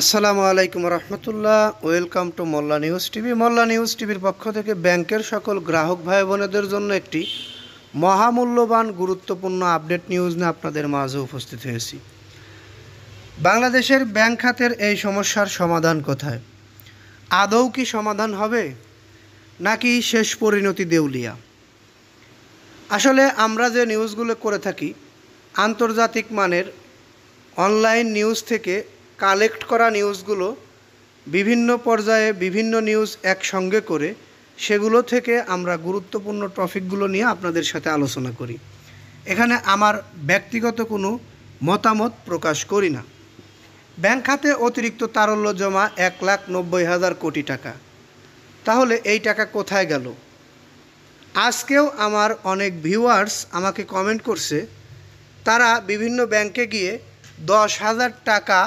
আসসালামু আলাইকুম রহমতুল্লাহ। Welcome to Molla news TV. Molla news টিভির পক্ষ থেকে ব্যাংকের সকল গ্রাহক ভাই বোনেদের জন্য একটি মহামূল্যবান গুরুত্বপূর্ণ আপডেট নিউজ নিয়ে আপনাদের মাঝে উপস্থিত হয়েছি। বাংলাদেশের ব্যাংক খাতের এই সমস্যার সমাধান কোথায়? আদৌ কি সমাধান হবে নাকি শেষ পরিণতি দেউলিয়া? আসলে আমরা যে নিউজগুলো করে থাকি আন্তর্জাতিক মানের অনলাইন নিউজ থেকে কালেক্ট করা নিউজগুলো বিভিন্ন পর্যায়ে বিভিন্ন নিউজ একসঙ্গে করে সেগুলো থেকে আমরা গুরুত্বপূর্ণ টপিকগুলো নিয়ে আপনাদের সাথে আলোচনা করি। এখানে আমার ব্যক্তিগত কোনো মতামত প্রকাশ করি না। ব্যাংক খাতে অতিরিক্ত তারল্য জমা 1,90,000 কোটি টাকা। তাহলে এই টাকা কোথায় গেল? আজকেও আমার অনেক ভিউয়ার্স আমাকে কমেন্ট করছে, তারা বিভিন্ন ব্যাংকে গিয়ে 10,000 টাকা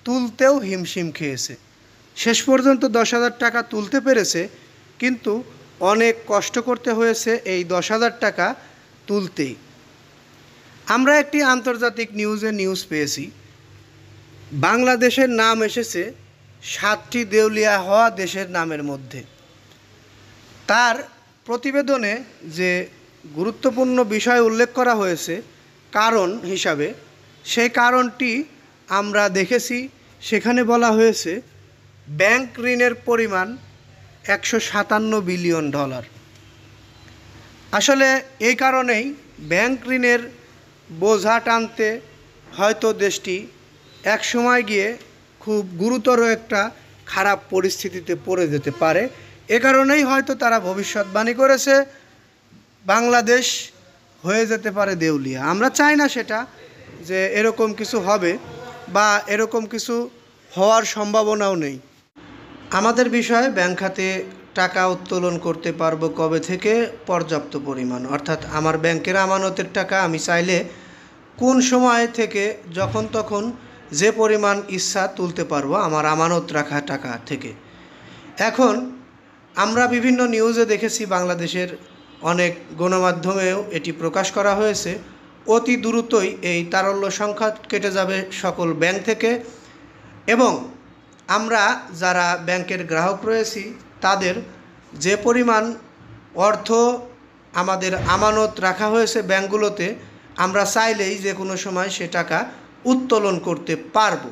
তুলতেও হিমশিম খেয়েছে। শেষ পর্যন্ত 10,000 টাকা তুলতে পেরেছে, কিন্তু অনেক কষ্ট করতে হয়েছে এই 10,000 টাকা তুলতেই। আমরা একটি আন্তর্জাতিক নিউজ পেয়েছি, বাংলাদেশের নাম এসেছে 7টি দেউলিয়া হওয়া দেশের নামের মধ্যে। তার প্রতিবেদনে যে গুরুত্বপূর্ণ বিষয় উল্লেখ করা হয়েছে কারণ হিসাবে, সেই কারণটি আমরা দেখেছি। সেখানে বলা হয়েছে ব্যাংক ঋণের পরিমাণ $157 বিলিয়ন। আসলে এই কারণেই ব্যাংক ঋণের বোঝা টানতে হয়তো দেশটি এক সময় গিয়ে খুব গুরুতর একটা খারাপ পরিস্থিতিতে পড়ে যেতে পারে। এ কারণেই হয়তো তারা ভবিষ্যৎবাণী করেছে বাংলাদেশ হয়ে যেতে পারে দেউলিয়া। আমরা চাই না সেটা, যে এরকম কিছু হবে বা এরকম কিছু হওয়ার সম্ভাবনাও নেই। আমাদের বিষয় ব্যাংক খাতে টাকা উত্তোলন করতে পারবো কবে থেকে? পর্যাপ্ত পরিমাণ, অর্থাৎ আমার ব্যাংকের আমানতের টাকা আমি চাইলে কোন সময় থেকে যখন তখন যে পরিমাণ ইচ্ছা তুলতে পারবো আমার আমানত রাখা টাকা থেকে। এখন আমরা বিভিন্ন নিউজে দেখেছি, বাংলাদেশের অনেক গণমাধ্যমেও এটি প্রকাশ করা হয়েছে, অতি দ্রুতই এই তারল্য সংখ্যা কেটে যাবে সকল ব্যাংক থেকে, এবং আমরা যারা ব্যাংকের গ্রাহক রয়েছি তাদের যে পরিমাণ অর্থ আমাদের আমানত রাখা হয়েছে ব্যাংকগুলোতে, আমরা চাইলেই যে কোনো সময় সে টাকা উত্তোলন করতে পারবো।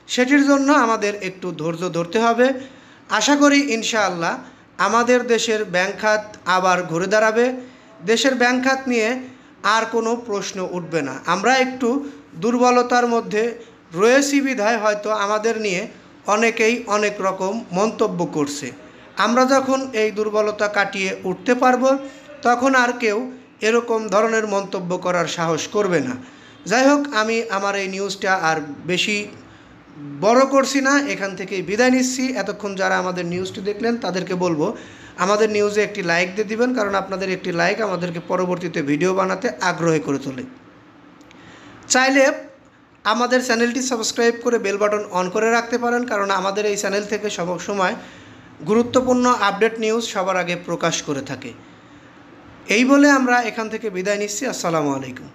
সেটির জন্য আমাদের একটু ধৈর্য ধরতে হবে। আশা করি ইনশাআল্লাহ আমাদের দেশের ব্যাংক খাত আবার ঘুরে দাঁড়াবে। দেশের ব্যাংক খাত নিয়ে আর কোনো প্রশ্ন উঠবে না। আমরা একটু দুর্বলতার মধ্যে রয়েছি বিধায় হয়তো আমাদের নিয়ে অনেকেই অনেক রকম মন্তব্য করছে। আমরা যখন এই দুর্বলতা কাটিয়ে উঠতে পারবো, তখন আর কেউ এরকম ধরনের মন্তব্য করার সাহস করবে না। যাই হোক, আমি আমার এই নিউজটা আর বেশি বড় করছি না, এখান থেকেই বিদায় নিচ্ছি। এতক্ষণ যারা আমাদের নিউজটি দেখলেন তাদেরকে বলবো আমাদের নিউজে একটি লাইক দিয়ে দিবেন, কারণ আপনাদের একটি লাইক আমাদেরকে পরবর্তীতে ভিডিও বানাতে আগ্রহী করে তোলে। চাইলে আমাদের চ্যানেলটি সাবস্ক্রাইব করে বেল বাটন অন করে রাখতে পারেন, কারণ আমাদের এই চ্যানেল থেকে সব সময় গুরুত্বপূর্ণ আপডেট নিউজ সবার আগে প্রকাশ করে থাকে। এই বলে আমরা এখান থেকে বিদায় নিচ্ছি। আসসালামু আলাইকুম।